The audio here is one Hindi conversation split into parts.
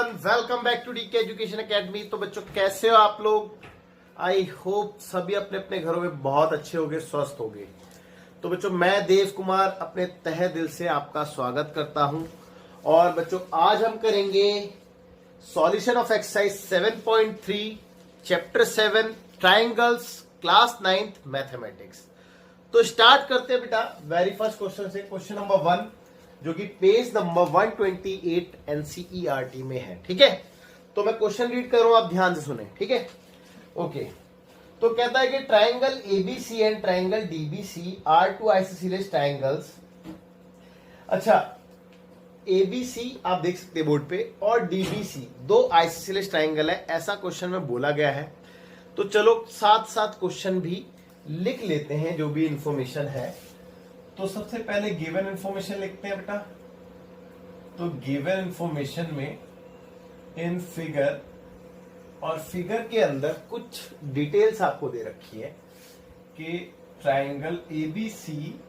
Everyone, welcome back to DK education academy. तो बच्चों कैसे हो आप लोग? आई होप सभी अपने अपने घरों में बहुत अच्छे होंगे, स्वस्थ होंगे। तो बच्चों मैं देव कुमार अपने तहे दिल से आपका स्वागत करता हूं। और बच्चों आज हम करेंगे solution of exercise 7.3 chapter 7 triangles class 9th mathematics. तो स्टार्ट करते हैं बेटा वेरी फर्स्ट क्वेश्चन से। क्वेश्चन नंबर 1 जो कि पेज नंबर 128 एनसीईआरटी में है। ठीक है, तो मैं क्वेश्चन रीड कर रहा हूं, आप ध्यान से सुने। ठीक है, ओके। तो कहता है कि triangle ABC and triangle DBC are two isosceles triangles. अच्छा, एबीसी आप देख सकते हैं बोर्ड पे और डीबीसी दो आइसोसेलेस ट्राइंगल है, ऐसा क्वेश्चन में बोला गया है। तो चलो साथ साथ क्वेश्चन भी लिख लेते हैं जो भी इंफॉर्मेशन है। तो सबसे पहले गिवन इंफॉर्मेशन लिखते हैं बेटा। तो गिवन इंफॉर्मेशन में इन फिगर, और फिगर के अंदर कुछ डिटेल्स आपको दे रखी है कि triangle ABC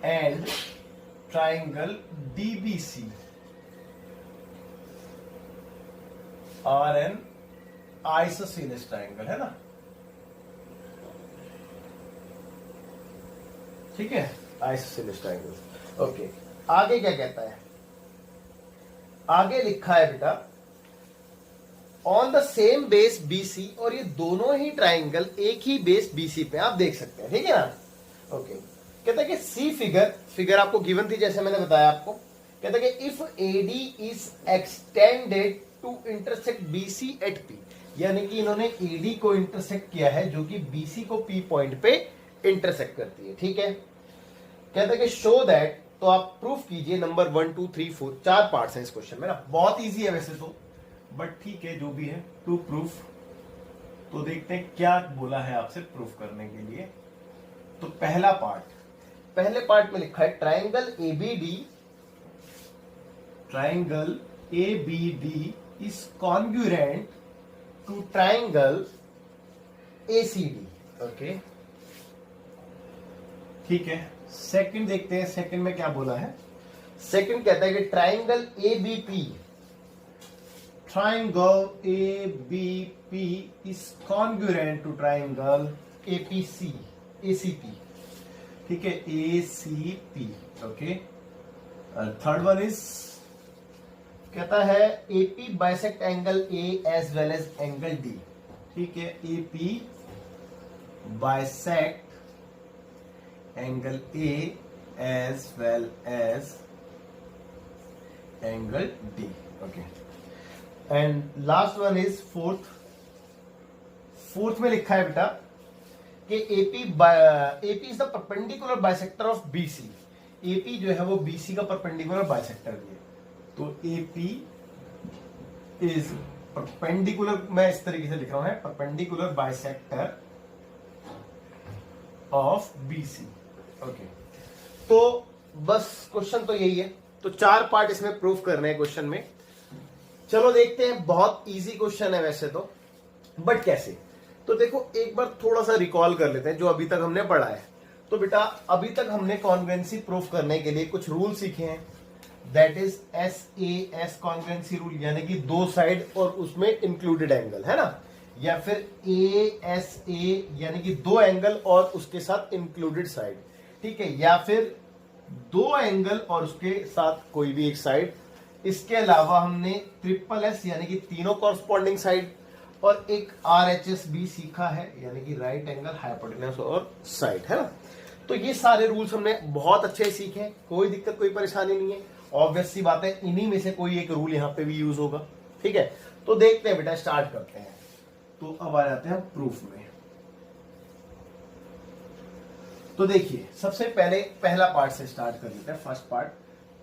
and triangle DBC are an isosceles triangle, है ना। ठीक है, आइसोसेलेस ट्राइंगल। ओके, आगे क्या कहता है? आगे लिखा है बेटा on the same base BC, और ये दोनों ही ट्राइंगल एक ही बेस बीसी पे आप देख सकते हैं। ठीक है ना। ओके, कहता है कि सी फिगर आपको गिवन थी जैसे मैंने बताया आपको। कहता है कि if AD is extended to intersect BC at P, यानी कि इन्होंने एडी को इंटरसेक्ट किया है जो कि बीसी को पी पॉइंट पे इंटरसेक्ट करती है। ठीक है, कहता है कि शो दैट, तो आप प्रूफ कीजिए नंबर 1 2 3 4, 4 पार्ट्स हैं इस क्वेश्चन में ना। बहुत इजी है वैसे तो, बट ठीक है जो भी है टू प्रूफ। तो देखते हैं क्या बोला है आपसे प्रूफ करने के लिए। तो पहला पार्ट, पहले पार्ट में लिखा है triangle ABD is congruent to triangle ACD. Okay, ठीक है। सेकंड देखते हैं, सेकंड में क्या बोला है। सेकंड कहता है कि triangle ABP is congruent to triangle ACP. ठीक है, ACP. Okay, third one is कहता है AP bisect angle A as well as angle D. ठीक है, AP bisect angle A as well as angle D. Okay, and last one is fourth में लिखा है बेटा कि AP is the perpendicular bisector of BC. AP जो है वो बीसी का परपेंडिकुलर बाइसेक्टर भी है। तो एपी इज परपेंडिकुलर, मैं इस तरीके से लिख रहा हूं, है perpendicular bisector of BC. Okay, तो बस क्वेश्चन तो यही है। तो 4 पार्ट इसमें प्रूफ करने हैं क्वेश्चन में। चलो देखते हैं, बहुत इजी क्वेश्चन है वैसे तो, बट कैसे? तो देखो एक बार थोड़ा सा रिकॉल कर लेते हैं जो अभी तक हमने पढ़ा है। तो बेटा अभी तक हमने कॉन्ग्रुएंसी प्रूफ करने के लिए कुछ रूल सीखे हैं, that is SAS congruency rule, यानी कि 2 साइड और उसमें इंक्लूडेड एंगल, है ना। या फिर ASA यानी कि 2 एंगल और उसके साथ इंक्लूडेड साइड। ठीक है, या फिर 2 एंगल और उसके साथ कोई भी एक साइड। इसके अलावा हमने SSS यानी कि तीनों कॉरस्पॉन्डिंग साइड, और एक RHS भी सीखा है यानी कि राइट एंगल, हाइपोटेन्यूज और साइड, है ना। तो ये सारे रूल्स हमने बहुत अच्छे सीखे हैं, कोई दिक्कत कोई परेशानी नहीं है। ऑब्वियस सी बात है, इन्हीं में से कोई एक रूल यहाँ पे भी यूज होगा। ठीक है, तो देखते हैं बेटा, स्टार्ट करते हैं। तो अब आ जाते हैं प्रूफ में। तो देखिए सबसे पहले पहला पार्ट से स्टार्ट कर लेते हैं। फर्स्ट पार्ट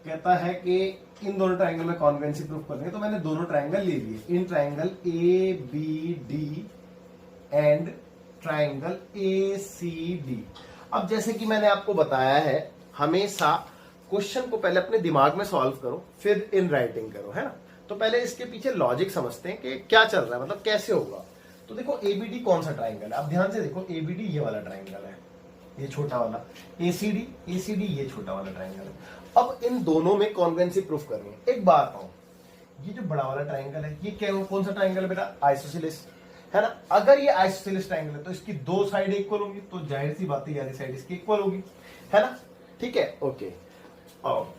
कहता है कि इन दोनों ट्राइंगल में कॉन्ग्रुएंसी प्रूफ करनी है। तो मैंने दोनों ट्राइंगल ले लिए, in triangle ABD and triangle ACD। अब जैसे कि मैंने आपको बताया है, हमेशा क्वेश्चन को पहले अपने दिमाग में सॉल्व करो, फिर इन राइटिंग करो, है ना। तो पहले इसके पीछे लॉजिक समझते हैं कि क्या चल रहा है, मतलब कैसे होगा। तो देखो ABD कौन सा ट्राइंगल है, अब ध्यान से देखो। ABD ये वाला ट्राइंगल है, ये छोटा वाला। ACD ये छोटा वाला ट्राइंगल है। अब इन दोनों में कॉन्ग्रुएंसी प्रूफ करनी है। एक बात कहूं, ये जो बड़ा वाला ट्राइंगल है ये क्या कौन सा ट्राइंगल है बेटा? आइसोसेलेस, है ना। अगर ये आइसोसेलेस ट्राइंगल है तो इसकी दो साइड इक्वल होंगी, तो जाहिर सी बात है ये वाली साइड इसकी इक्वल होगी, है ना। ठीक है, ओके। और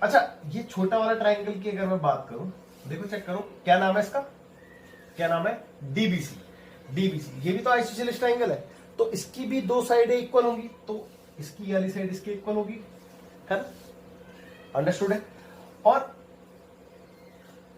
अच्छा, ये छोटा वाला ट्राइंगल की अगर मैं बात करूं, देखो चेक करो क्या नाम है इसका, क्या नाम है? डीबीसी। डीबीसी ये भी तो आइसोसेलेस ट्राइंगल है, तो इसकी भी दो साइडें इक्वल होंगी, तो इसकी वाली साइड इसकी इक्वल होगी, है ना। अंडरस्टूड है। और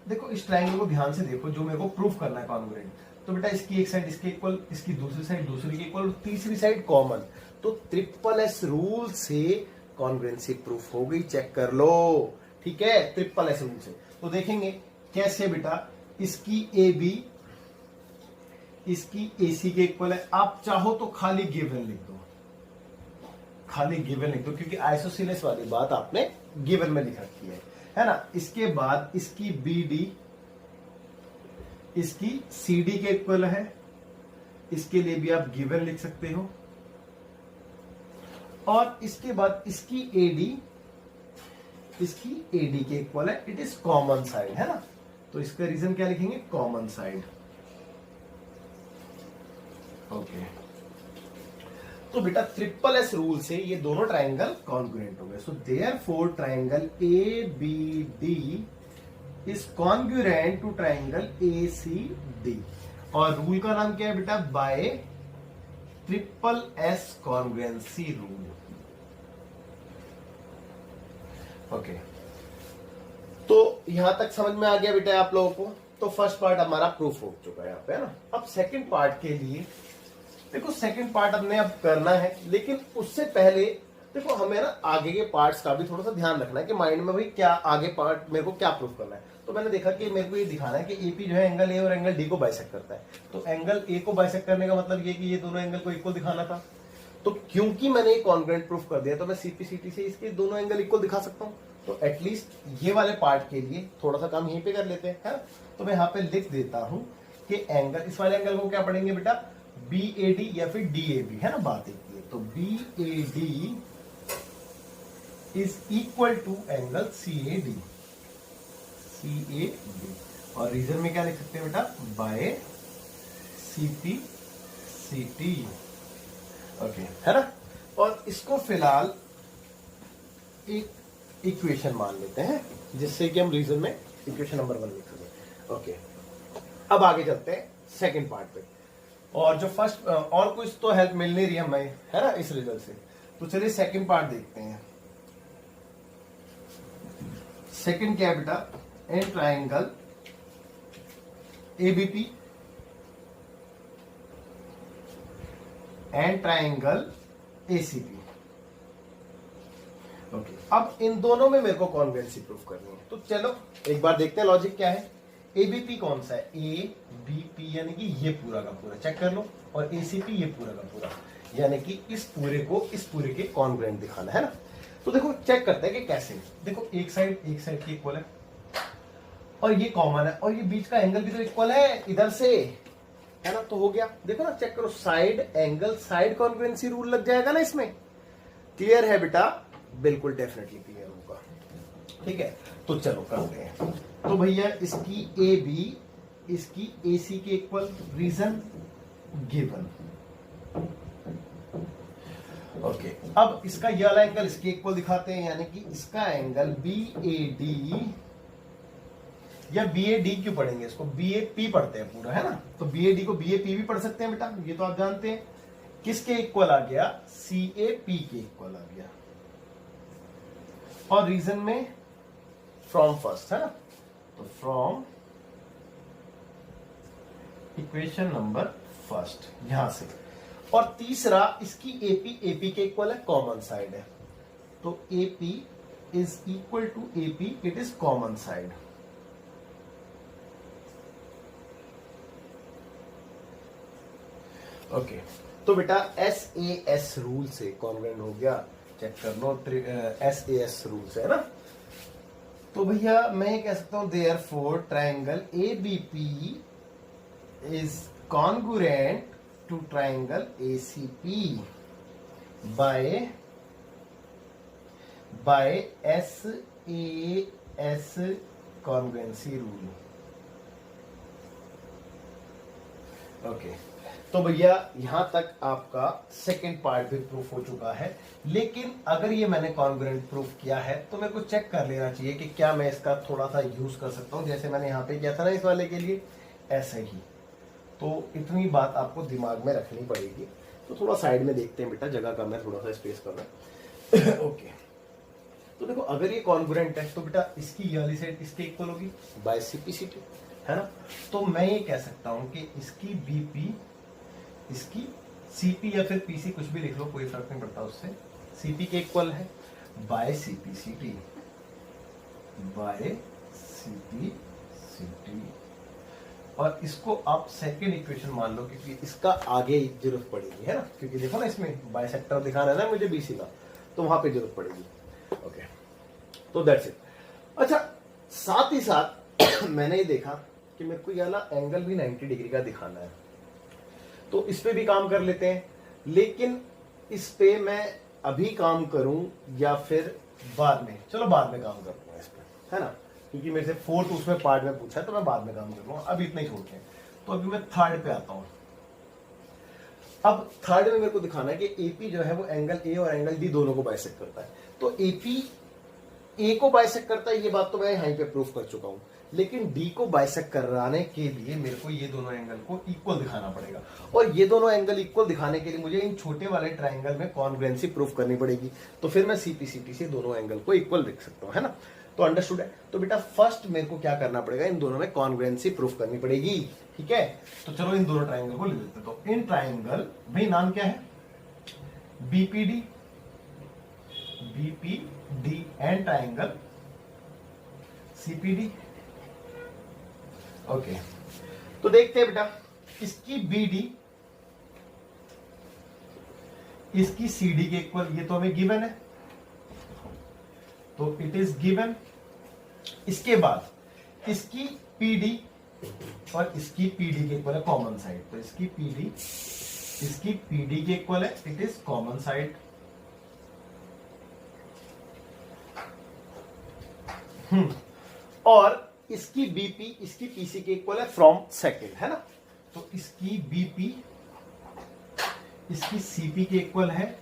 देखो इस ट्राइंगल को ध्यान से देखो, जो मेरे को प्रूफ करना है कॉन्ग्रुएंट, तो बेटा इसकी एक साइड इसके इक्वल, इसकी दूसरी साइड दूसरी के इक्वल, तीसरी साइड कॉमन, तो ट्रिपल एस रूल से कॉन्ग्रुएंसी प्रूफ हो गई, चेक कर लो। ठीक है, ट्रिपल एस रूल से। तो देखेंगे कैसे बेटा, इसकी ए बी इसकी एसी के इक्वल है। आप चाहो तो खाली गिवन लिख दो, खाली गिवन लिख दो, क्योंकि आइसोसेलेस वाली बात आपने गिवन में लिख रखी है ना। इसके बाद इसकी बी डी इसकी सी डी के इक्वल है, इसके लिए भी आप गिवन लिख सकते हो। और इसके बाद इसकी एडी के इक्वल है, इट इज कॉमन साइड, है ना। तो इसका रीजन क्या लिखेंगे? Common side. ओके, तो बेटा ट्रिपल एस रूल से ये दोनों ट्राइंगल कॉन्ग्रुएंट हो गए। So therefore triangle A B D is congruent to triangle A C D. और रूल का नाम क्या है बेटा? By triple S congruency rule. Okay, तो यहां तक समझ में आ गया बेटा आप लोगों को। तो फर्स्ट पार्ट हमारा प्रूफ हो चुका है यहाँ पे, है ना। अब सेकंड पार्ट के लिए देखो, सेकंड पार्ट हमने अब करना है, लेकिन उससे पहले देखो हमें ना आगे के पार्ट्स का भी थोड़ा सा ध्यान रखना है कि माइंड में भाई क्या आगे पार्ट मेरे को क्या प्रूफ करना है। तो मैंने देखा कि मेरे को ये दिखाना है कि एपी जो है एंगल ए और एंगल डी को बाइसेक्ट करता है। तो एंगल ए को बाइसेक्ट करने का मतलब ये कि ये दोनों एंगल को इक्वल दिखाना था। तो क्योंकि मैंने ये कॉन्ग्रुएंट प्रूफ कर दिया, तो मैं सीपीसीटी से इसके दोनों एंगल इक्वल दिखा सकता हूँ। तो एटलीस्ट ये वाले पार्ट के लिए थोड़ा सा काम यहीं पे कर लेते हैं, है। तो मैं यहाँ पे लिख देता हूं कि एंगल, इस वाले एंगल को क्या पढ़ेंगे बेटा? बी ए डी या फिर डी ए बी, है ना, बात एक ही है। तो B A D is equal to angle C A D, C A D. और रीजन में क्या लिख सकते हैं बेटा? By C P C T. Okay, है ना। और इसको फिलहाल एक इक्वेशन मान लेते हैं, जिससे कि हम रीजन में इक्वेशन नंबर 1 लिख सकें। ओके, अब आगे चलते हैं सेकंड पार्ट पे। और जो फर्स्ट और कुछ तो हेल्प मिल नहीं रही हमें, है ना, इस रिजल्ट से। तो चलिए सेकंड पार्ट देखते हैं। सेकंड क्या है बेटा? In triangle ABP and triangle ACP. Okay, अब इन दोनों में मेरे को कॉन्ग्रुएंसी प्रूफ करनी है। तो चलो एक बार देखते हैं लॉजिक क्या है। एबीपी कौन सा है? ए बी पी, यानी कि ये पूरा का पूरा, चेक कर लो। और एसीपी ये पूरा का पूरा, यानी कि इस पूरे को इस पूरे के कॉन्ग्रुएंट दिखाना है ना। तो देखो चेक करते हैं कि कैसे। देखो एक साइड की इक्वल है, और ये कॉमन है, और ये बीच का एंगल भी तो इक्वल है इधर से, है ना। तो हो गया, देखो ना, चेक करो, side angle side congruency rule लग जाएगा ना इसमें। क्लियर है बेटा? बिल्कुल डेफिनेटली क्लियर होगा। ठीक है, तो चलो करते हैं। तो भैया इसकी ए बी इसकी ए सी के इक्वल, रीजन गिवन। ओके, अब इसका ये वाला एंगल इसके इक्वल दिखाते हैं, यानी कि इसका एंगल बी ए डी, या बी ए डी क्यों पढ़ेंगे इसको? बी ए पी पढ़ते हैं पूरा, है ना। तो बी ए डी को बी ए पी भी पढ़ सकते हैं बेटा, ये तो आप जानते हैं। किसके इक्वल आ गया? सी ए पी के इक्वल आ गया। और रीजन में फ्रॉम फर्स्ट, है ना। तो फ्रॉम इक्वेशन नंबर फर्स्ट, यहां से। और तीसरा इसकी एपी के इक्वल है, कॉमन साइड है। तो AP is equal to AP, it is common side. Okay, तो बेटा एस ए एस रूल से कॉन्ग्रुएंट हो गया, चेक कर लो। एस ए एस रूल से, है ना। तो भैया मैं ये कह सकता हूं therefore triangle A B P is congruent to triangle A C P by S A S congruency rule. Okay, तो भैया यहां तक आपका सेकंड पार्ट भी प्रूफ हो चुका है। लेकिन अगर ये मैंने कॉन्ग्रुएंट प्रूफ किया है तो मेरे को चेक कर लेना चाहिए कि क्या मैं इसका थोड़ा सा यूज कर सकता हूं, जैसे मैंने यहां पे किया था ना इस वाले के लिए, ऐसे ही। तो इतनी बात आपको दिमाग में रखनी पड़ेगी। तो थोड़ा साइड में देखते हैं बेटा, जगह कम है, थोड़ा सा स्पेस कर रहा है। ओके, तो देखो अगर ये कॉन्ग्रुएंट है तो बेटा इसकी ये वाली साइड इसके इक्वल होगी बाय सीपीसीटी, है ना। तो मैं ये कह सकता हूं कि इसकी बीपी इसकी सीपी या फिर पीसी कुछ भी लिख लो, कोई फर्क नहीं पड़ता उससे, सीपी के इक्वल है बाय सीपीसीटी, बाय सीपीसीटी। और इसको आप सेकंड इक्वेशन मान लो क्योंकि इसका आगे जरूरत पड़ेगी, है ना, क्योंकि देखो ना इसमें बाइसेक्टर दिखाना है ना मुझे बीसी का, तो वहां पे जरूरत पड़ेगी। ओके, तो दैट्स इट। अच्छा, साथ ही साथ मैंने ये देखा कि मेरे को ये वाला एंगल भी 90 डिग्री का दिखाना है, तो इस पे भी काम कर लेते हैं। लेकिन इस पे मैं अभी काम करूं या फिर बाद में, चलो बाद में काम करूंगा इस पे, है ना, क्योंकि मेरे से फोर्थ उसमें पार्ट में पूछा है तो मैं बाद में काम करूंगा, अभी इतना ही छोड़ते हैं। तो अभी मैं थर्ड पे आता हूं। अब थर्ड में मेरे को दिखाना है कि एपी जो है वो एंगल ए और एंगल डी दोनों को बाइसेक्ट करता है। तो एपी ए को बाइसेक्ट करता है, ये बात तो मैं यहीं पे प्रूफ कर चुका हूं। लेकिन डी को बाइसेक्ट कराने के लिए मेरे को ये दोनों एंगल को इक्वल दिखाना पड़ेगा, और ये दोनों एंगल इक्वल दिखाने के लिए मुझे इन छोटे वाले ट्रायंगल में कॉन्ग्रुएंसी प्रूफ करनी पड़ेगी। तो फिर मैं सीपीसीटी से दोनों एंगल को इक्वल लिख सकता हूं, है ना। तो अंडरस्टूड है। तो बेटा फर्स्ट मेरे को क्या करना पड़ेगा, इन दोनों में कॉन्ग्रुएंसी प्रूफ करनी पड़ेगी, ठीक है। तो चलो इन दोनों ट्रायंगल को लिख देते हैं। तो इन ट्रायंगल भाई नाम क्या है, BPD, BPD and triangle CPD. Okay, तो देखते हैं बेटा, इसकी बीडी इसकी सीडी के इक्वल, ये तो हमें गिवन है, तो इट इज गिवन। इसके बाद इसकी पीडी और इसकी पीडी के इक्वल है कॉमन साइड, तो इसकी पीडी इसकी पीडी के इक्वल है, इट इज कॉमन साइड। और इसकी बीपी इसकी पीसी के इक्वल है फ्रॉम सेकंड, है ना। तो इसकी बीपी इसकी सीपी के इक्वल है,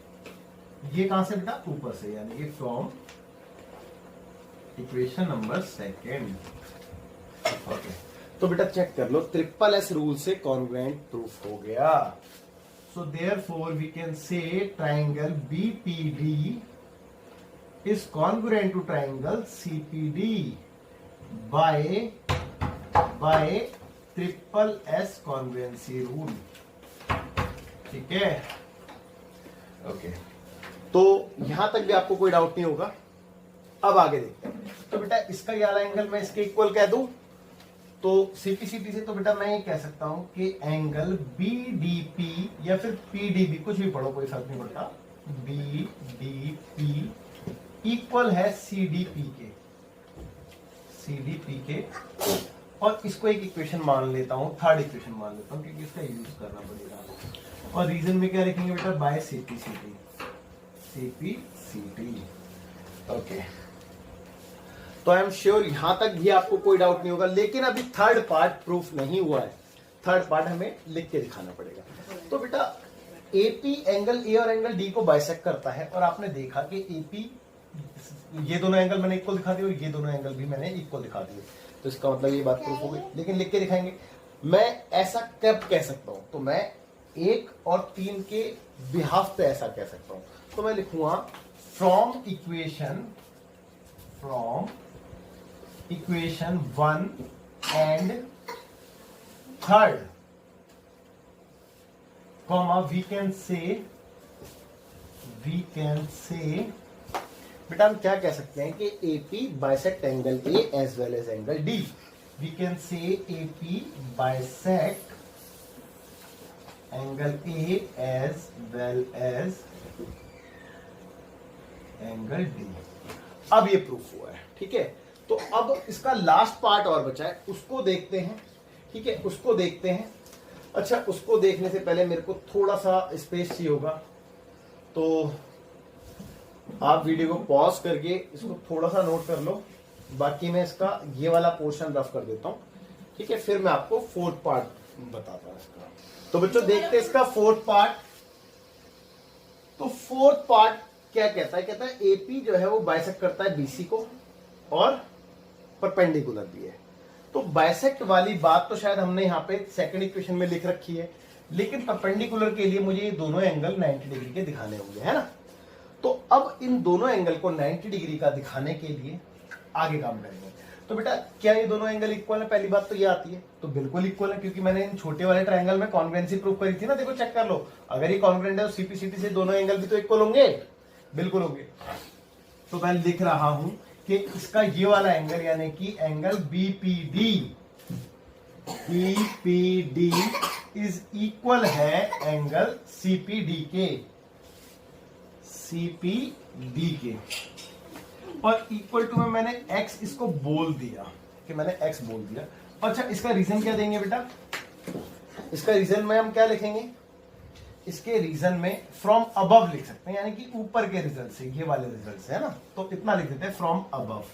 ये कहां से बेटा, ऊपर से, यानी कि from equation number second. Okay, तो बेटा चेक कर लो, ट्रिपल एस रूल से कॉन्ग्रुएंट प्रूफ हो गया। So therefore we can say triangle BPD is congruent to triangle CPD by triple S congruency rule, ठीक है। ओके, तो यहां तक भी आपको कोई डाउट नहीं होगा। अब आगे देखते हैं। तो बेटा इसका ये वाला एंगल मैं इसके इक्वल कह दूं, तो सीपीसीटी से तो बेटा मैं ये कह सकता हूं कि एंगल बीडीपी या फिर पीडीबी, कुछ भी पढ़ो कोई फर्क नहीं पड़ता, बीडीपी इक्वल है सीडीपी के, सीडीपी के। और इसको एक इक्वेशन मान लेता हूं, थर्ड इक्वेशन मान लेता हूं, क्योंकि इसका यूज करना पड़ेगा। और रीजन में क्या लिखेंगे बेटा, बाय सीपीसीटी, सीपीसीटी। ओके, तो आई एम श्योर यहां तक भी आपको कोई डाउट नहीं होगा। लेकिन अभी थर्ड पार्ट प्रूफ नहीं हुआ है, थर्ड पार्ट हमें लिख के दिखाना पड़ेगा। तो बेटा एपी एंगल ए और एंगल डी को बाइसेक्ट करता है, और आपने देखा कि एपी, ये दोनों एंगल मैंने इक्वल दिखा दिए और ये दोनों एंगल भी मैंने इक्वल दिखा दिए, तो इसका मतलब ये बात प्रूफ हो गई। लेकिन लिख के दिखाएंगे। मैं ऐसा कब कह सकता हूं, तो मैं 1 और 3 के बिहाफ पे ऐसा कह सकता हूं। तो मैं लिखूंगा from equation 1 and third, comma we can say बेटा हम क्या कह सकते हैं कि AP bisect angle A as well as angle D. We can say AP bisect angle A as well as angle D. अब ये प्रूफ हुआ है, ठीक है। तो अब इसका लास्ट पार्ट और बचा है, उसको देखते हैं, ठीक है, उसको देखते हैं। अच्छा, उसको देखने से पहले मेरे को थोड़ा सा स्पेस चाहिए होगा, तो आप वीडियो को पॉज करके इसको थोड़ा सा नोट कर लो। बाकी मैं इसका ये वाला पोर्शन रफ कर देता हूं, ठीक है, फिर मैं आपको फोर्थ पार्ट बताता हूं इसका। तो बच्चों देखते हैं इसका फोर्थ पार्ट। तो फोर्थ पार्ट क्या कहता है, कहता है एपी जो है वो बाइसेक्ट करता है बीसी को और परपेंडिकुलर भी है। तो बाइसेक्ट वाली बात तो शायद हमने यहाँ पे सेकंड इक्वेशन में लिख रखी है, लेकिन परपेंडिकुलर के लिए मुझे ये दोनों एंगल 90 डिग्री के दिखाने होंगे, है ना। तो अब इन दोनों एंगल को 90 डिग्री का दिखाने के लिए आगे काम करेंगे। तो बेटा क्या ये दोनों एंगल इक्वल है, पहली बात तो ये आती है, तो बिल्कुल इक्वल है, क्योंकि मैंने इन छोटे वाले ट्रायंगल में कॉन्ग्रुएंसी प्रूव करी थी ना। देखो चेक कर लो, अगर ये कॉन्ग्रुएंट है तो सीपीसीटी से दोनों एंगल भी तो इक्वल होंगे, बिल्कुल होंगे। तो मैं लिख रहा हूं कि इसका ये वाला एंगल यानी कि एंगल बीपीडी इज इक्वल है एंगल सीपीडी के, और इक्वल टू में मैंने x इसको बोल दिया कि मैंने x बोल दिया। अच्छा इसका रीजन क्या देंगे बेटा, इसका रीजन में हम क्या लिखेंगे, इसके रीजन में फ्रॉम अबव लिख सकते हैं, यानी कि ऊपर के रिजल्ट से, ये वाले रिजल्ट से, है ना। तो इतना लिख देते हैं फ्रॉम अबव,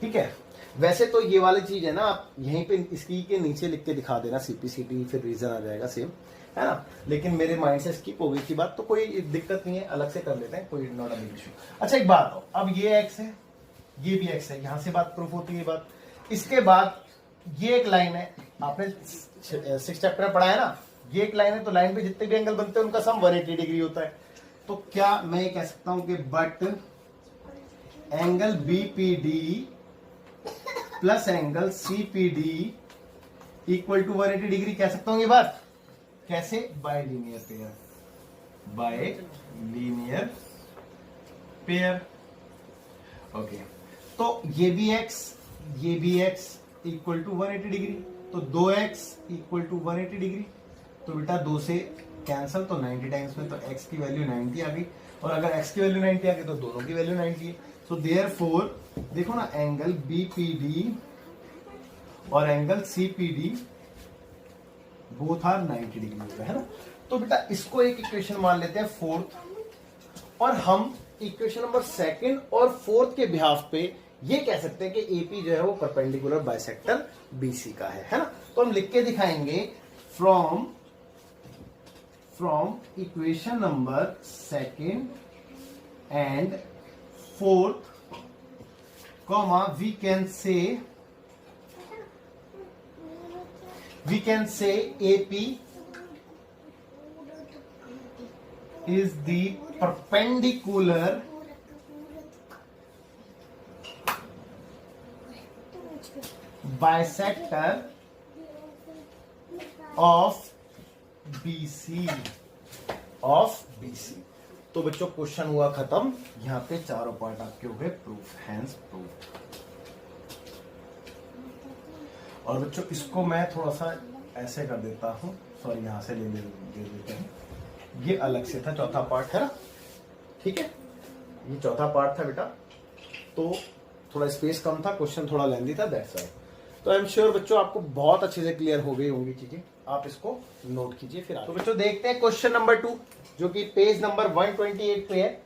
ठीक है। वैसे तो ये वाली चीज है ना, आप यहीं पे इसकी के नीचे लिख के दिखा देना सीपीसीटी, फिर रीजन आ जाएगा सेम, है ना। लेकिन मेरे माइंड से स्किप हो गई थी बात, तो कोई दिक्कत नहीं है, अलग से कर लेते हैं, कोई नॉट अ बिग इशू। अच्छा एक बात, अब ये x है, ये भी x है, यहां से बात प्रूफ होती है बात। इसके बाद ये एक लाइन है, आपने 6 चैप्टर में पढ़ा है ना, ये एक लाइन है, तो लाइन पे जितने भी एंगल बनते हैं उनका सम 180 डिग्री होता है। तो क्या मैं ये कह सकता हूं कि but angle BPD plus angle CPD equal to 180 degree, कह सकता हूं ये बात कैसे, बाय लीनियर पेयर, ओके। तो ये भी x इक्वल टू 180 डिग्री, तो 2x इक्वल टू 180 डिग्री। तो बेटा 2 से कैंसल, तो 90 टाइम्स में तो x की वैल्यू 90 आ गई, और अगर x की वैल्यू 90 आ गई तो दोनों की वैल्यू 90 है। सो देयरफॉर देखो ना, एंगल बीपीडी और angle CPD both are 90 degree होता है ना। तो बेटा इसको एक इक्वेशन मान लेते हैं फोर्थ, और हम इक्वेशन नंबर सेकंड और फोर्थ के बिहाफ पे ये कह सकते हैं कि एपी जो है वो परपेंडिकुलर बाइसेक्टर बीसी का है ना। तो हम लिख के दिखाएंगे from equation number second and fourth, comma we can say AP is the perpendicular bisector of BC। तो बच्चों क्वेश्चन हुआ खत्म, यहां पे चारों पॉइंट आपके हो गए प्रूफ, हैंस प्रूफ। और बच्चों इसको मैं थोड़ा सा ऐसे कर देता हूं, सॉरी यहां से ले लेते हैं, ये अलग से था, चौथा पार्ट है ना, ठीक है, ये चौथा पार्ट था बेटा, तो थोड़ा स्पेस कम था, क्वेश्चन थोड़ा लेंदी था, दैट्स व्हाई। तो आई एम श्योर बच्चों आपको बहुत अच्छे से क्लियर हो गई होंगी चीजें, आप इसको नोट कीजिए। फिर तो बच्चों देखते हैं क्वेश्चन नंबर 2, जो कि पेज नंबर 128 पे है।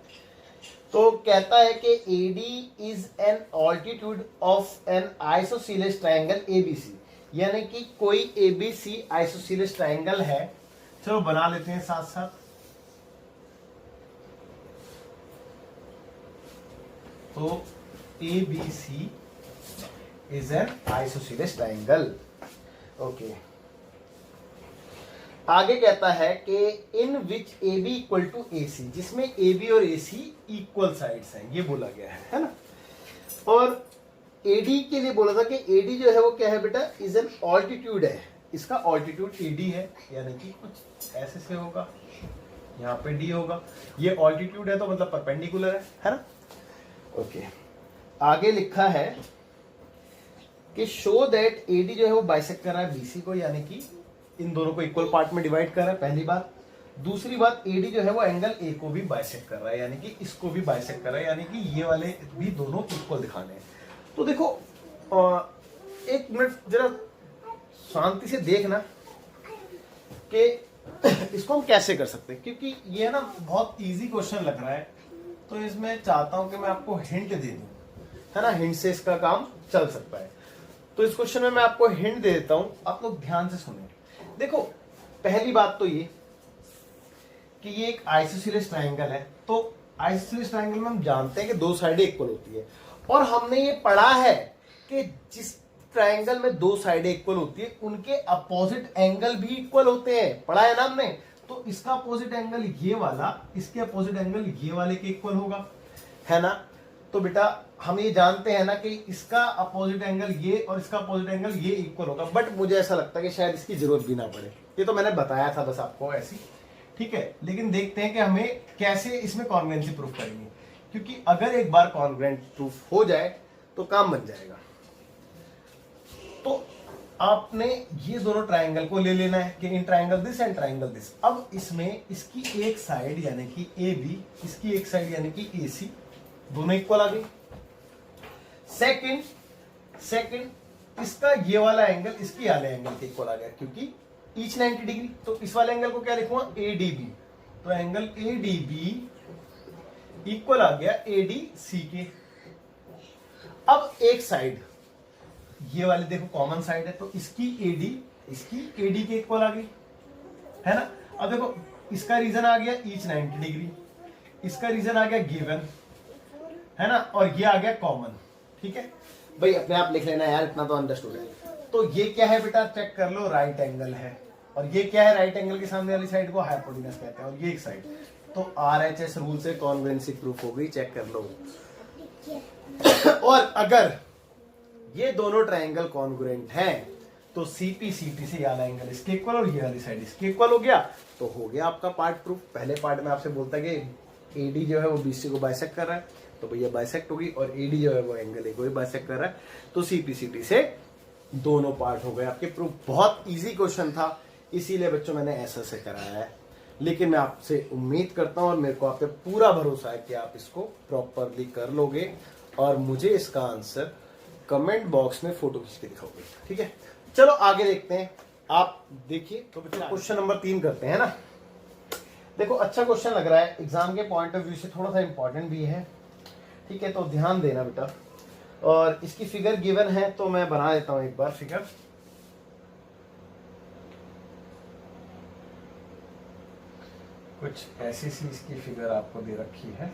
तो कहता है कि AD is an altitude of an isosceles triangle ABC, यानी कि कोई ABC आइसोसीलेस ट्रायंगल है। चलो बना लेते हैं साथ साथ। तो ABC is an isosceles triangle, okay. आगे कहता है कि in which AB equal to AC, जिसमें AB और AC इक्वल साइड्स हैं, ये बोला गया है ना। और AD के लिए बोला था कि AD जो है वो क्या है बेटा, इज एन ऑल्टीट्यूड है, इसका ऑल्टीट्यूड AD है, यानी कि कुछ ऐसे से होगा, यहाँ पे D होगा, ये ऑल्टीट्यूड है तो मतलब परपेंडिकुलर है ना, ओके। आगे लिखा है कि शो दैट AD जो है वो बाइसेक्ट कर रहा है BC को, यानी कि इन दोनों को इक्वल पार्ट में डिवाइड कर रहा है, पहली बात। दूसरी बात, AD जो है वो एंगल A को भी बाइसेक्ट कर रहा है, यानी कि इसको भी बाइसेक्ट कर रहा है, यानी कि ये वाले भी दोनों इक्वल दिखाने हैं। तो देखो एक मिनट जरा शांति से देखना कि इसको हम कैसे कर सकते हैं, क्योंकि ये ना बहुत इजी क्वेश्चन लग रहा है, तो इसमें चाहता हूं कि मैं आपको हिंट दे दूं, है ना, हिंट से इसका काम चल सकता है। तो इस क्वेश्चन में मैं आपको हिंट दे देता हूं, आप लोग ध्यान से सुने। देखो पहली बात तो ये कि ये एक आइसोसेलेस ट्रायंगल है, तो आइसोसेलेस ट्रायंगल में हम जानते हैं कि दो साइडें इक्वल होती है, और हमने ये पढ़ा है कि जिस ट्रायंगल में दो साइडें इक्वल होती है उनके अपोजिट एंगल भी इक्वल होते हैं, पढ़ा है ना हमने। तो इसका अपोजिट एंगल ये वाला, इसके अपोजिट एंगल ये वाले के इक्वल होगा, है ना। तो बेटा हम ये जानते हैं ना कि इसका अपोजिट एंगल ये और इसका अपोजिट एंगल ये इक्वल होगा, बट मुझे ऐसा लगता है कि शायद इसकी जरूरत भी ना पड़े, ये तो मैंने बताया था बस आपको ऐसी, ठीक है। लेकिन देखते हैं कि हमें कैसे इसमें कॉन्ग्रुएंसी प्रूफ करेंगे, क्योंकि अगर एक बार कॉन्ग्रुएंट प्रूफ हो जाए तो काम बन जाएगा। तो आपने ये दोनों ट्रायंगल को ले लेना है कि in triangle this and triangle this. अब इसमें इसकी एक साइड यानी कि ए बी, इसकी एक साइड यानी कि ए सी, दोनों इक्वल आ गई। सेकंड इसका ये वाला एंगल इसकी वाले एंगल के इक्वल आ गया, क्योंकि ईच 90 डिग्री। तो इस वाले एंगल को क्या लिखूंगा, ADB। तो एंगल ADB इक्वल आ गया ADC के। अब एक साइड ये वाली देखो कॉमन साइड है, तो इसकी AD के इक्वल आ गई, है ना। अब देखो इसका रीजन आ गया ईच 90 डिग्री, इसका रीजन आ गया गिवन, है ना, और ये आ गया कॉमन, ठीक है भाई। अपने आप लिख लेना यार, इतना तो अंडरस्टूड है। तो ये क्या है बेटा, चेक कर लो, राइट एंगल है। और ये क्या है, राइट एंगल के सामने वाली साइड को हाइपोटेनस कहते हैं, और ये एक साइड। तो RHS रूल से कॉन्ग्रुएंसी प्रूफ हो गई, चेक कर लो। और अगर ये दोनों ट्रायंगल कॉन्ग्रुएंट हैं तो CPCT से ये वाला एंगल इसके इक्वल और ये वाली साइड इसके इक्वल हो गया, तो हो गया आपका पार्ट प्रूफ। पहले पार्ट में आपसे बोलता है कि AD जो है वो BC को बाइसेक्ट कर रहा है, तो भैया बाइसेक्ट होगी, और AD जो है वो एंगल A को भी बाइसेक्ट कर रहा है, तो CPCT से दोनों पार्ट हो गए आपके प्रूफ। बहुत इजी क्वेश्चन था, इसीलिए बच्चों मैंने ऐसा से कराया है। लेकिन मैं आपसे उम्मीद करता हूं और मेरे को आप पे पूरा भरोसा है कि आप इसको प्रॉपरली कर लोगे, और मुझे इसका आंसर कमेंट बॉक्स में फोटो खींच के दिखाओगे, ठीक है। चलो आगे देखते हैं, आप देखिए। तो बच्चों क्वेश्चन नंबर 3 करते हैं ना। देखो अच्छा क्वेश्चन लग रहा है, एग्जाम के पॉइंट ऑफ व्यू से थोड़ा सा इंपॉर्टेंट भी है, ठीक है। तो ध्यान देना बेटा, और इसकी फिगर गिवन है तो मैं बना देता हूं एक बार फिगर। कुछ ऐसी सी इसकी फिगर आपको दे रखी है,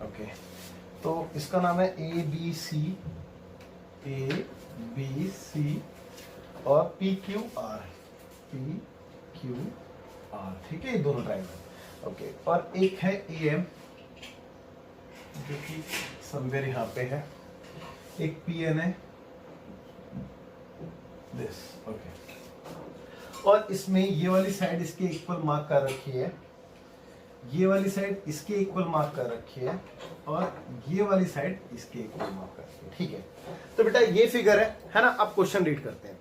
ओके। तो इसका नाम है ABC और PQR, ठीक है, ये दोनों ट्रायंगल, ओके। और एक है AM जो कि समवेयर यहाँ पे है, एक PN है दिस, ओके। और इसमें ये वाली साइड इसके इक्वल मार्क कर रखी है, ये वाली साइड इसके इक्वल मार्क कर रखी है, और ये वाली साइड इसके इक्वल मार्क कर रखी है, ठीक है। तो बेटा ये फिगर है ना। अब क्वेश्चन रीड करते हैं।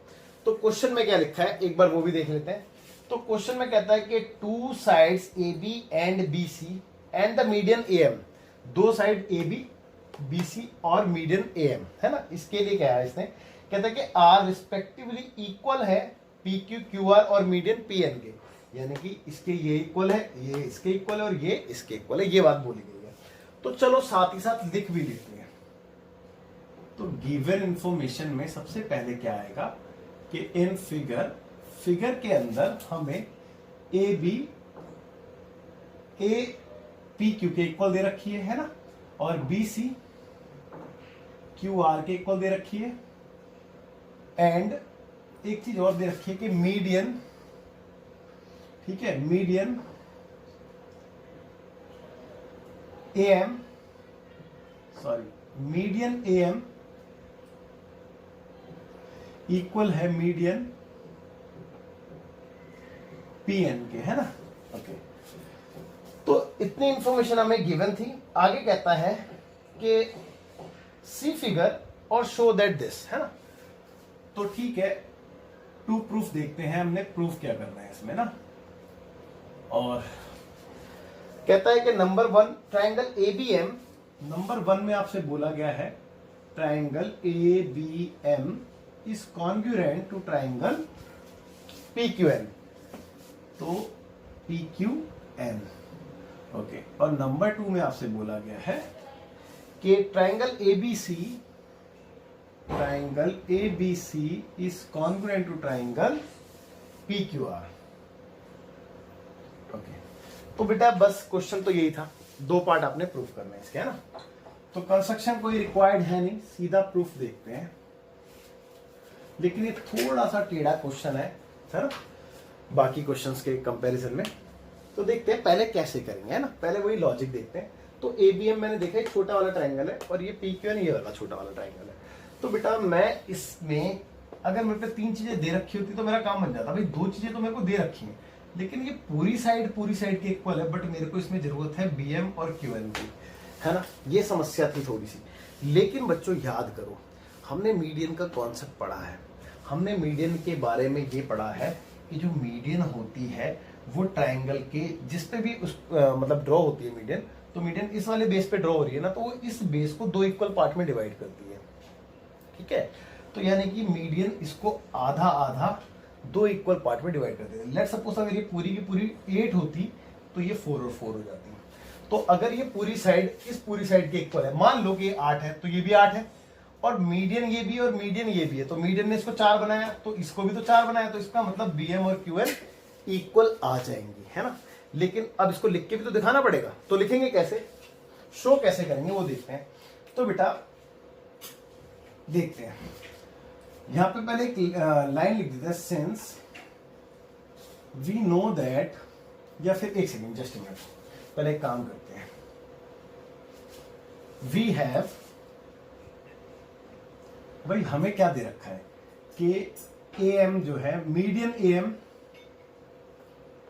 तो क्वेश्चन में क्या लिखा है एक बार वो भी देख लेते हैं। तो क्वेश्चन में कहता है कि 2 sides AB and BC and the median AM, दो साइड AB BC और मीडियन AM, है ना। इसके लिए क्या है, इसने कहता है कि R रिस्पेक्टिवली इक्वल है PQ QR और मीडियन PN के, यानी कि इसके ये इक्वल है, ये इसके इक्वल है, और ये इसके इक्वल है, ये बात बोली गई है। तो चलो साथ ही साथ लिख भी लेते हैं। तो गिवन इंफॉर्मेशन में सबसे पहले क्या आएगा कि इन फिगर के अंदर हमें AB PQ के इक्वल दे रखी है ना, और BC QR के इक्वल दे रखी है, एंड एक चीज और दे रखी है कि मीडियन, ठीक है, मीडियन AM इक्वल है मीडियन PN के, है ना, ओके। तो इतनी इंफॉर्मेशन हमें गिवन थी। आगे कहता है कि सी फिगर और शो दैट दिस, है ना। तो ठीक है, टू प्रूफ देखते हैं हमने प्रूफ क्या करना है इसमें ना। और कहता है कि नंबर 1 ट्रायंगल ABM, नंबर 1 में आपसे बोला गया है triangle ABM is congruent to triangle PQN। तो PQN, ओके, और नंबर 2 में आपसे बोला गया है कि triangle ABC is congruent to triangle PQR। Okay, तो बेटा बस क्वेश्चन तो यही था, 2 पार्ट आपने प्रूफ करना है इसके, है ना। तो कंस्ट्रक्शन कोई रिक्वायर्ड है नहीं, सीधा प्रूफ देखते हैं। लेकिन ये थोड़ा सा टेढ़ा क्वेश्चन है ना बाकी क्वेश्चंस के कंपैरिजन में। तो देखते हैं पहले कैसे करेंगे, है ना। पहले वही लॉजिक देखते हैं। तो ABM मैंने देखा एक छोटा वाला ट्राइंगल है और ये PQN ये वाला छोटा वाला ट्राइंगल है। तो बेटा मैं इसमें अगर मेरे पे 3 चीजें दे रखी होती तो मेरा काम बन जाता। भाई 2 चीजें तो मेरे को दे रखी हैं, लेकिन ये पूरी साइड के इक्वल है, बट मेरे को इसमें जरूरत है BM और QN की, है ना। ये समस्या थी थोड़ी सी। लेकिन बच्चों याद करो, हमने मीडियन का कॉन्सेप्ट पढ़ा है, हमने मीडियन के बारे में ये पढ़ा है कि जो मीडियन होती है वो ट्राइंगल के जिस पे भी उस मतलब ड्रॉ होती है मीडियन, तो मीडियन इस वाले बेस पे ड्रॉ हो रही है ना, तो वो इस बेस को 2 इक्वल पार्ट में डिवाइड करती है, ठीक है। तो यानी कि मीडियन इसको आधा आधा 2 इक्वल पार्ट में डिवाइड करते हैं। लेट सपोज अगर ये पूरी की पूरी 8 होती तो ये 4 और 4 हो जाती। तो अगर ये पूरी साइड इस पूरी साइड के इक्वल है, मान लो कि ये 8 है तो ये भी 8 है, और मीडियन ये भी और मीडियन ये भी है, तो मीडियन ने इसको 4 बनाया तो इसको भी तो 4 बनाया, तो इसका मतलब BM और QN इक्वल आ जाएंगी, है ना। लेकिन अब इसको लिख के भी तो दिखाना पड़ेगा, तो लिखेंगे कैसे, शो कैसे करेंगे वो देखते हैं। तो बेटा देखते हैं, यहां पे पहले एक लाइन लिख देते हैं, सिंस वी नो दैट, या फिर एक सेकेंड जस्ट मिनट, पहले एक काम करते हैं। वी हैव, भाई हमें क्या दे रखा है कि AM जो है मीडियन AM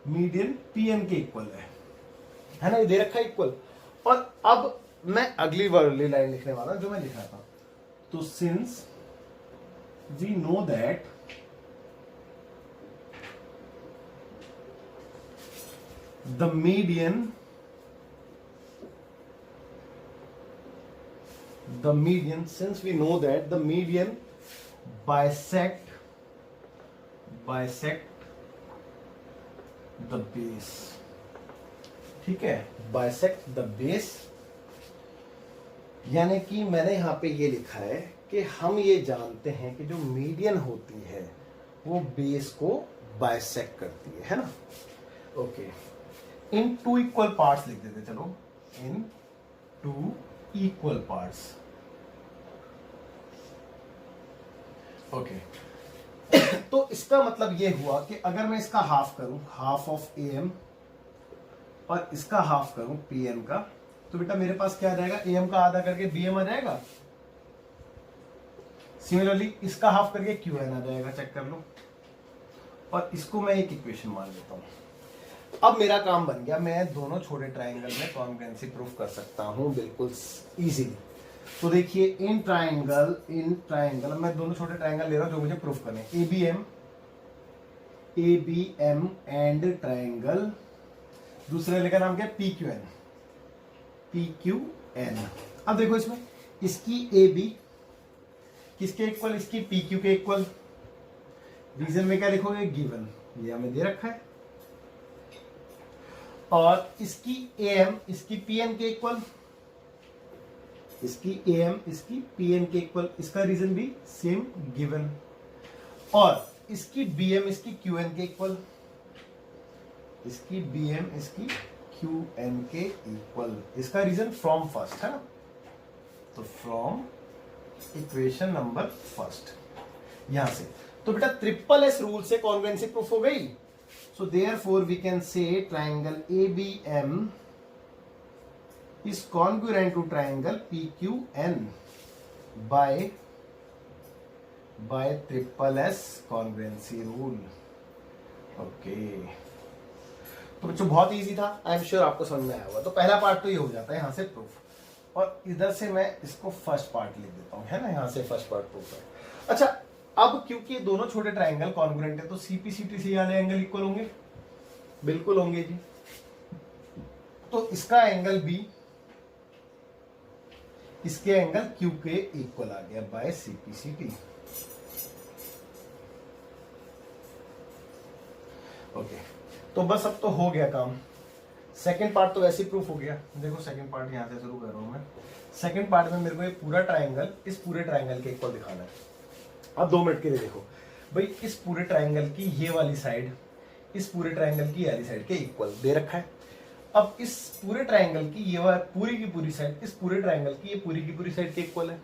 मीडियन PM के इक्वल है ना, ये दे रखा है इक्वल। और अब मैं अगली वाली लाइन लिखने वाला जो मैं लिख रहा था, तो since we know that the median since we know that the median bisect the base, ठीक है, bisect the base, यानी कि मैंने यहां पे ये लिखा है कि हम ये जानते हैं कि जो मीडियन होती है वो बेस को बाइसेक्ट करती है ना। ओके, इन 2 इक्वल पार्ट्स लिख देते, चलो इन 2 इक्वल पार्ट्स। ओके तो इसका मतलब ये हुआ कि अगर मैं इसका हाफ करूं, हाफ ऑफ AM, और इसका हाफ करूं PM का, तो बेटा मेरे पास क्या आ जाएगा, AM का आधा करके BM आ जाएगा। सिमिलरली इसका हाफ करके QN आ जाएगा, चेक कर लो। और इसको मैं एक इक्वेशन मान लेता हूं। अब मेरा काम बन गया, मैं दोनों छोटे ट्राइंगल में कॉन्ग्रुएंसी प्रूफ कर सकता हूं बिल्कुल इजीली। तो देखिए इन ट्राइंगल मैं दोनों छोटे ट्राइंगल ले रहा हूं जो मुझे प्रूफ करने, ABM एंड ट्राइंगल, दूसरे लेकर नाम क्या, PQN। अब देखो इसमें इसकी AB किसके इक्वल, इसकी PQ के इक्वल। रीजन में क्या लिखोगे, गिवन, ये हमें दे रखा है। और इसकी AM इसकी PN के इक्वल, इसकी AM इसकी PN के इक्वल, इसका रीजन भी सेम गिवन। और इसकी BM इसकी QN के इक्वल, इसकी BM इसकी QN के इक्वल, इसका रीजन फ्रॉम फर्स्ट, है ना। तो फ्रॉम इक्वेशन नंबर फर्स्ट यहां से। तो बेटा SSS रूल से कॉन्ग्रुएंसी प्रूफ हो गई। So therefore we can say triangle ABM is congruent to triangle PQN by SSS congruency rule। Okay, तो बच्चों बहुत इजी था, आई एम श्योर आपको समझ में आया होगा। तो पहला पार्ट तो ये हो जाता है यहां से प्रूफ, और इधर से मैं इसको फर्स्ट पार्ट लिख देता हूं, है ना, यहां से फर्स्ट पार्ट प्रूफ है। अच्छा, अब क्योंकि दोनों छोटे ट्राइंगल कॉन्ग्रुएंट है तो CPCT से वाले एंगल इक्वल होंगे, बिल्कुल होंगे जी। तो इसका एंगल B इसके एंगल Q के इक्वल आ गया बाय CPCT। ओके, तो बस अब तो हो गया काम। सेकंड पार्ट तो वैसे ही प्रूफ हो गया। देखो सेकंड पार्ट यहाँ से शुरू कर रहा हूँ मैं। सेकंड पार्ट में मेरे को ये पूरा ट्राइंगल इस पूरे ट्राइंगल के इक्वल दिखाना है। अब 2 मिनट के लिए देखो भाई, इस पूरे ट्राइंगल की ये वाली साइड इस पूरे ट्राइंगल की ये वाली साइड के इक्वल दे रखा है। अब इस पूरे ट्राइंगल की ये पूरी की पूरी साइड इस पूरे ट्राइंगल की ये पूरी की पूरी साइड के इक्वल है।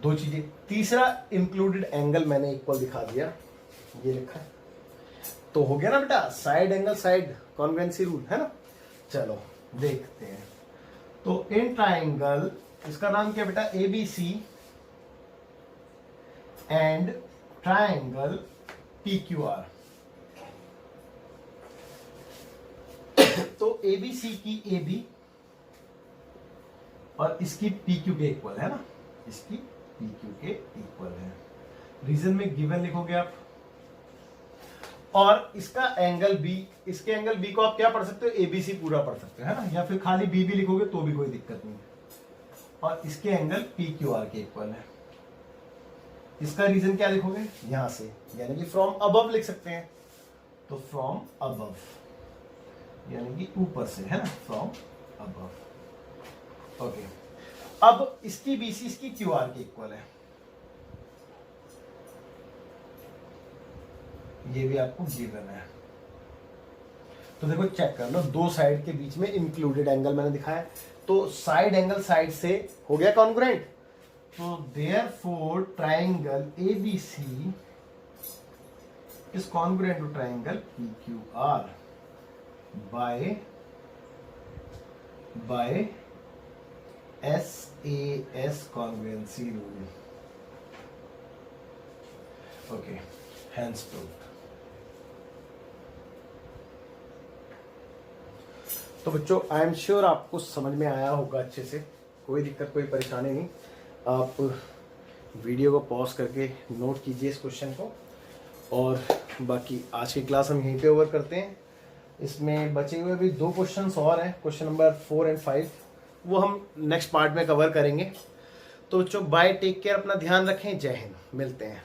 2 चीजें। तीसरा इंक्लूडेड एंगल मैंने इक्वल दिखा दिया, ये लिखा है। तो हो गया ना बेटा, साइड एंगल साइड कॉन्वेंसी रूल है ना। चलो देखते हैं। तो इन ट्राइंगल, इसका नाम क्या बेटा, ABC एंड ट्राइंगल PQR। तो ABC की AB और इसकी PQ के इक्वल है ना, इसकी PQ के इक्वल है। रीजन में गिवन लिखोगे आप। और इसका एंगल B, इसके एंगल B को आप क्या पढ़ सकते हो, ABC पूरा पढ़ सकते हो है ना, या फिर खाली B भी लिखोगे तो भी कोई दिक्कत नहीं है। और इसके एंगल PQR के इक्वल है। इसका रीजन क्या लिखोगे, यहां से, यानी कि फ्रॉम अबव लिख सकते हैं। तो फ्रॉम अबव यानी कि ऊपर से है ना, फ्रॉम अबव। ओके, अब इसकी BC इसकी QR के इक्वल है। ये भी आपको गिवन है। तो देखो चेक कर लो, 2 साइड के बीच में इंक्लूडेड एंगल मैंने दिखाया। तो साइड एंगल साइड से हो गया कॉन्ग्रुएंट। तो therefore triangle ABC is congruent to triangle PQR by SAS congruency rule. Okay, hence proved. तो बच्चों आई एम श्योर आपको समझ में आया होगा अच्छे से, कोई दिक्कत कोई परेशानी नहीं। आप वीडियो को पॉज करके नोट कीजिए इस क्वेश्चन को, और बाकी आज की क्लास हम यहीं पे ओवर करते हैं। इसमें बचे हुए भी 2 क्वेश्चंस और हैं, क्वेश्चन नंबर 4 और 5, वो हम नेक्स्ट पार्ट में कवर करेंगे। तो बच्चों बाय, टेक केयर, अपना ध्यान रखें, जय हिंद, मिलते हैं।